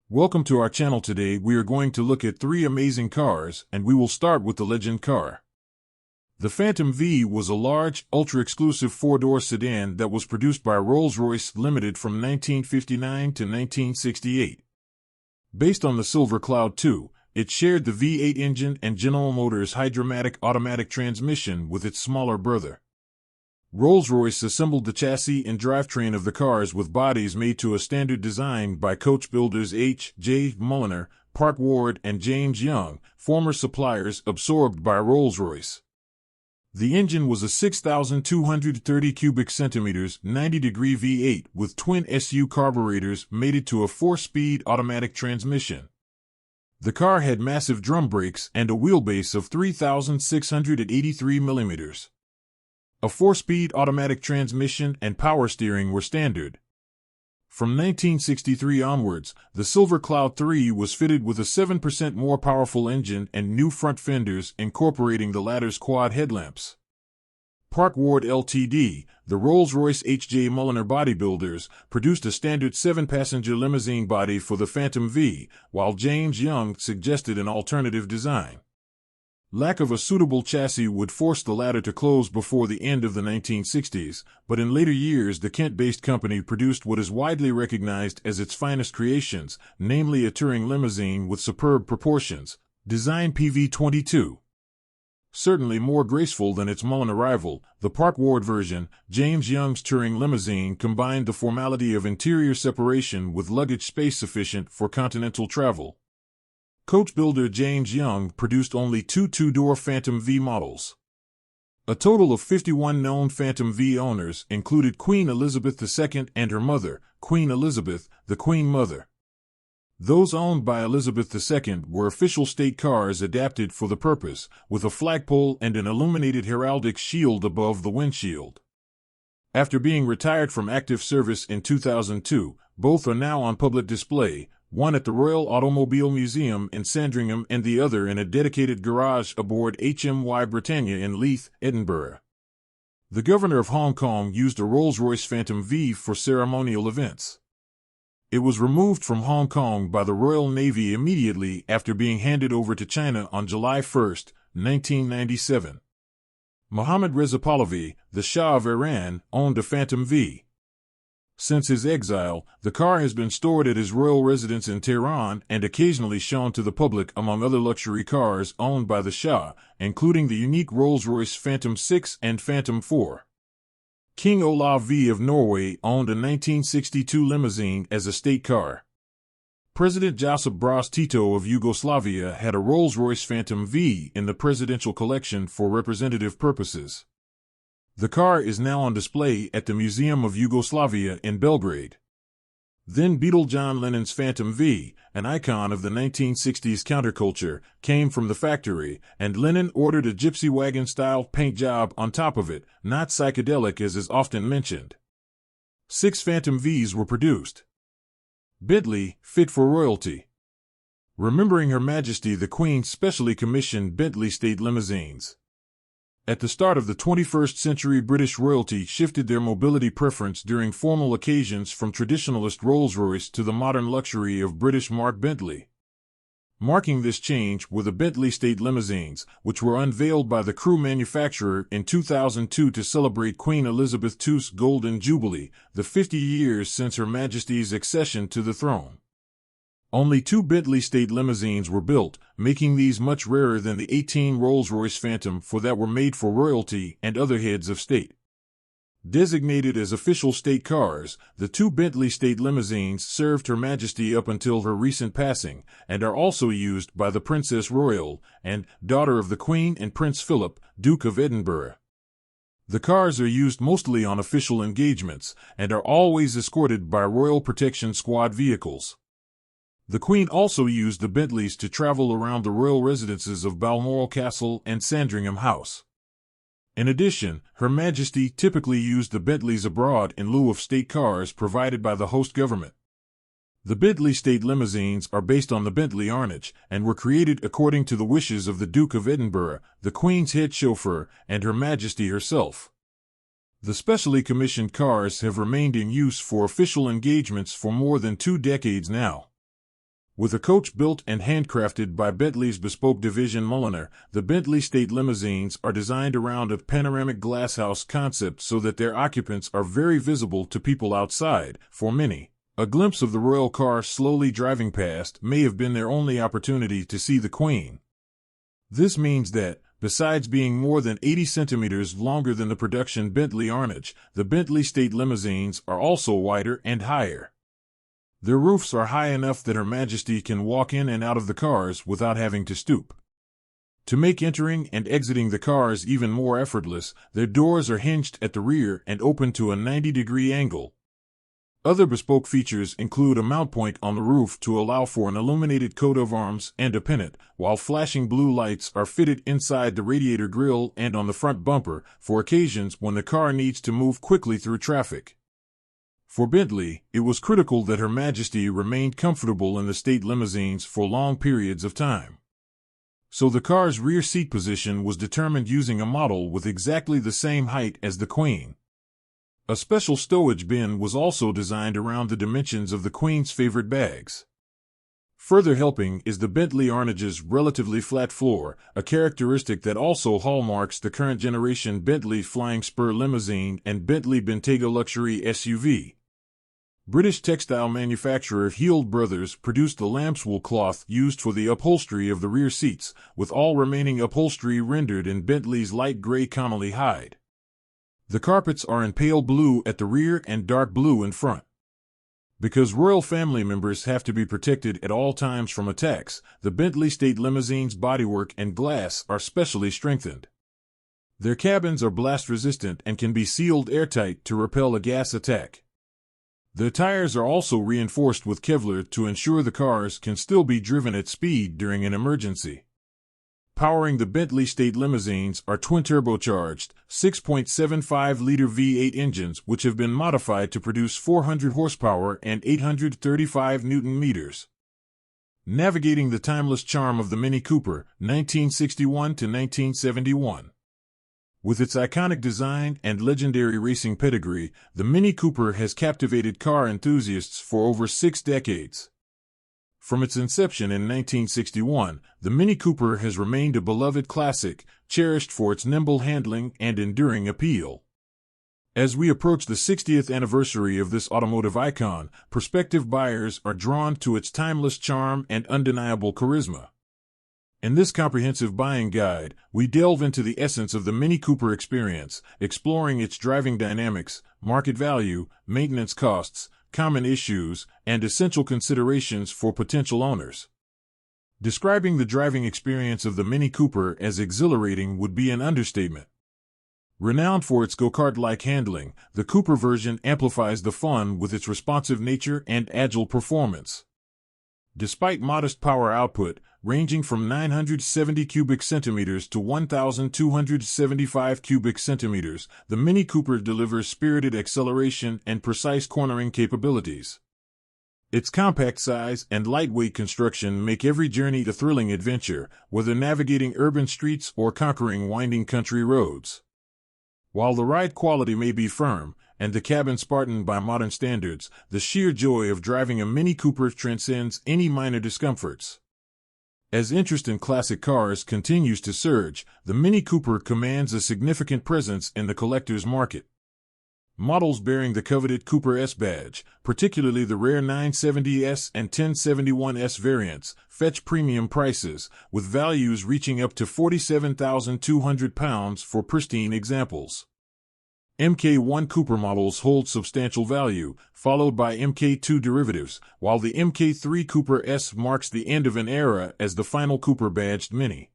Welcome to our channel. Today we are going to look at three amazing cars, and we will start with the legend car. The Phantom V was a large, ultra-exclusive four-door sedan that was produced by Rolls-Royce Limited from 1959 to 1968. Based on the Silver Cloud II, it shared the V8 engine and General Motors' Hydra-matic automatic transmission with its smaller brother. Rolls-Royce assembled the chassis and drivetrain of the cars with bodies made to a standard design by coach builders H. J. Mulliner, Park Ward, and James Young, former suppliers absorbed by Rolls-Royce. The engine was a 6,230 cubic centimeters 90-degree V8 with twin SU carburetors mated to a 4-speed automatic transmission. The car had massive drum brakes and a wheelbase of 3,683 millimeters. A 4-speed automatic transmission and power steering were standard. From 1963 onwards, the Silver Cloud III was fitted with a 7% more powerful engine and new front fenders incorporating the latter's quad headlamps. Park Ward Ltd., the Rolls-Royce H.J. Mulliner bodybuilders, produced a standard 7-passenger limousine body for the Phantom V, while James Young suggested an alternative design. Lack of a suitable chassis would force the latter to close before the end of the 1960s, but in later years the Kent-based company produced what is widely recognized as its finest creations, namely a touring limousine with superb proportions, design PV22. Certainly more graceful than its Mulliner rival, the Park Ward version, James Young's touring limousine combined the formality of interior separation with luggage space sufficient for continental travel. Coach builder James Young produced only two two-door Phantom V models. A total of 51 known Phantom V owners included Queen Elizabeth II and her mother, Queen Elizabeth, the Queen Mother. Those owned by Elizabeth II were official state cars adapted for the purpose, with a flagpole and an illuminated heraldic shield above the windshield. After being retired from active service in 2002, both are now on public display, one at the Royal Automobile Museum in Sandringham and the other in a dedicated garage aboard HMY Britannia in Leith, Edinburgh. The Governor of Hong Kong used a Rolls-Royce Phantom V for ceremonial events. It was removed from Hong Kong by the Royal Navy immediately after being handed over to China on July 1, 1997. Mohammad Reza Pahlavi, the Shah of Iran, owned a Phantom V. Since his exile, the car has been stored at his royal residence in Tehran and occasionally shown to the public among other luxury cars owned by the Shah, including the unique Rolls-Royce Phantom 6 and Phantom 4. King Olav V of Norway owned a 1962 limousine as a state car. President Josip Broz Tito of Yugoslavia had a Rolls-Royce Phantom V in the presidential collection for representative purposes. The car is now on display at the Museum of Yugoslavia in Belgrade. Then Beatle John Lennon's Phantom V, an icon of the 1960s counterculture, came from the factory, and Lennon ordered a gypsy wagon-style paint job on top of it, not psychedelic as is often mentioned. 6 Phantom Vs were produced. Bentley, fit for royalty. Remembering Her Majesty the Queen specially commissioned Bentley state limousines. At the start of the 21st century, British royalty shifted their mobility preference during formal occasions from traditionalist Rolls-Royce to the modern luxury of British Mark Bentley. Marking this change were the Bentley state limousines, which were unveiled by the Crewe manufacturer in 2002 to celebrate Queen Elizabeth II's Golden Jubilee, the 50 years since Her Majesty's accession to the throne. Only 2 Bentley state limousines were built, making these much rarer than the 18 Rolls-Royce Phantom 4 that were made for royalty and other heads of state. Designated as official state cars, the 2 Bentley state limousines served Her Majesty up until her recent passing, and are also used by the Princess Royal and daughter of the Queen and Prince Philip, Duke of Edinburgh. The cars are used mostly on official engagements, and are always escorted by Royal Protection Squad vehicles. The Queen also used the Bentleys to travel around the royal residences of Balmoral Castle and Sandringham House. In addition, Her Majesty typically used the Bentleys abroad in lieu of state cars provided by the host government. The Bentley state limousines are based on the Bentley Arnage, and were created according to the wishes of the Duke of Edinburgh, the Queen's head chauffeur, and Her Majesty herself. The specially commissioned cars have remained in use for official engagements for more than 2 decades now. With a coach built and handcrafted by Bentley's bespoke division Mulliner, the Bentley State Limousines are designed around a panoramic glasshouse concept so that their occupants are very visible to people outside. For many, a glimpse of the royal car slowly driving past may have been their only opportunity to see the Queen. This means that, besides being more than 80 centimeters longer than the production Bentley Arnage, the Bentley State Limousines are also wider and higher. Their roofs are high enough that Her Majesty can walk in and out of the cars without having to stoop. To make entering and exiting the cars even more effortless, their doors are hinged at the rear and open to a 90-degree angle. Other bespoke features include a mount point on the roof to allow for an illuminated coat of arms and a pennant, while flashing blue lights are fitted inside the radiator grille and on the front bumper for occasions when the car needs to move quickly through traffic. For Bentley, it was critical that Her Majesty remained comfortable in the state limousines for long periods of time. So the car's rear seat position was determined using a model with exactly the same height as the Queen. A special stowage bin was also designed around the dimensions of the Queen's favorite bags. Further helping is the Bentley Arnage's relatively flat floor, a characteristic that also hallmarks the current generation Bentley Flying Spur limousine and Bentley Bentayga luxury SUV. British textile manufacturer Heald Brothers produced the lambswool cloth used for the upholstery of the rear seats, with all remaining upholstery rendered in Bentley's light gray Connolly hide. The carpets are in pale blue at the rear and dark blue in front. Because royal family members have to be protected at all times from attacks, the Bentley State Limousine's bodywork and glass are specially strengthened. Their cabins are blast-resistant and can be sealed airtight to repel a gas attack. The tires are also reinforced with Kevlar to ensure the cars can still be driven at speed during an emergency. Powering the Bentley State Limousines are twin-turbocharged, 6.75-liter V8 engines which have been modified to produce 400 horsepower and 835 Newton-meters. Navigating the timeless charm of the Mini Cooper, 1961 to 1971. With its iconic design and legendary racing pedigree, the Mini Cooper has captivated car enthusiasts for over 6 decades. From its inception in 1961, the Mini Cooper has remained a beloved classic, cherished for its nimble handling and enduring appeal. As we approach the 60th anniversary of this automotive icon, prospective buyers are drawn to its timeless charm and undeniable charisma. In this comprehensive buying guide, we delve into the essence of the Mini Cooper experience, exploring its driving dynamics, market value, maintenance costs, common issues, and essential considerations for potential owners. Describing the driving experience of the Mini Cooper as exhilarating would be an understatement. Renowned for its go-kart-like handling, the Cooper version amplifies the fun with its responsive nature and agile performance. Despite modest power output, ranging from 970 cubic centimeters to 1,275 cubic centimeters, the Mini Cooper delivers spirited acceleration and precise cornering capabilities. Its compact size and lightweight construction make every journey a thrilling adventure, whether navigating urban streets or conquering winding country roads. While the ride quality may be firm, and the cabin Spartan by modern standards, the sheer joy of driving a Mini Cooper transcends any minor discomforts. As interest in classic cars continues to surge, the Mini Cooper commands a significant presence in the collector's market. Models bearing the coveted Cooper S badge, particularly the rare 970S and 1071S variants, fetch premium prices, with values reaching up to £47,200 for pristine examples. Mk1 Cooper models hold substantial value, followed by Mk2 derivatives, while the Mk3 Cooper S marks the end of an era as the final Cooper-badged Mini.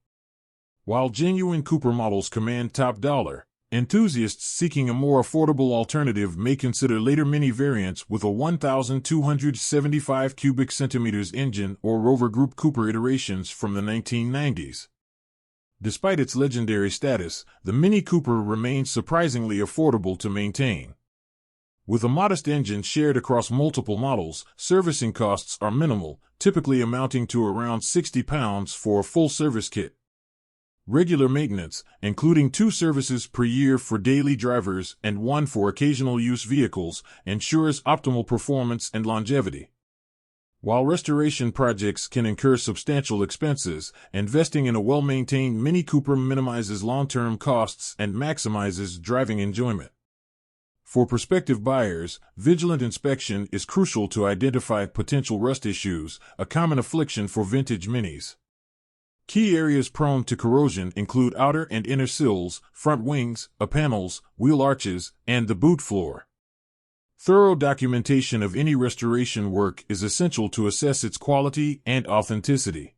While genuine Cooper models command top dollar, enthusiasts seeking a more affordable alternative may consider later Mini variants with a 1,275 cubic centimeters engine or Rover Group Cooper iterations from the 1990s. Despite its legendary status, the Mini Cooper remains surprisingly affordable to maintain. With a modest engine shared across multiple models, servicing costs are minimal, typically amounting to around £60 for a full service kit. Regular maintenance, including 2 services per year for daily drivers and 1 for occasional use vehicles, ensures optimal performance and longevity. While restoration projects can incur substantial expenses, investing in a well-maintained Mini Cooper minimizes long-term costs and maximizes driving enjoyment. For prospective buyers, vigilant inspection is crucial to identify potential rust issues, a common affliction for vintage Minis. Key areas prone to corrosion include outer and inner sills, front wings, panels, wheel arches, and the boot floor. Thorough documentation of any restoration work is essential to assess its quality and authenticity.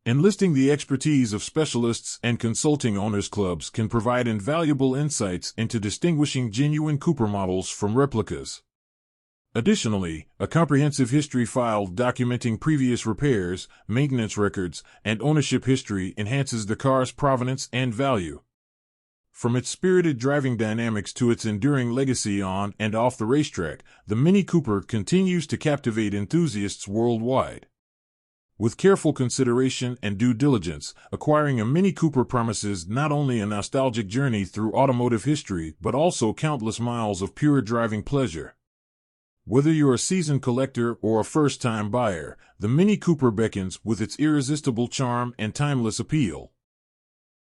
Enlisting the expertise of specialists and consulting owners clubs can provide invaluable insights into distinguishing genuine Cooper models from replicas. Additionally, a comprehensive history file documenting previous repairs, maintenance records, and ownership history enhances the car's provenance and value. From its spirited driving dynamics to its enduring legacy on and off the racetrack, the Mini Cooper continues to captivate enthusiasts worldwide. With careful consideration and due diligence, acquiring a Mini Cooper promises not only a nostalgic journey through automotive history but also countless miles of pure driving pleasure. Whether you're a seasoned collector or a first-time buyer, the Mini Cooper beckons with its irresistible charm and timeless appeal.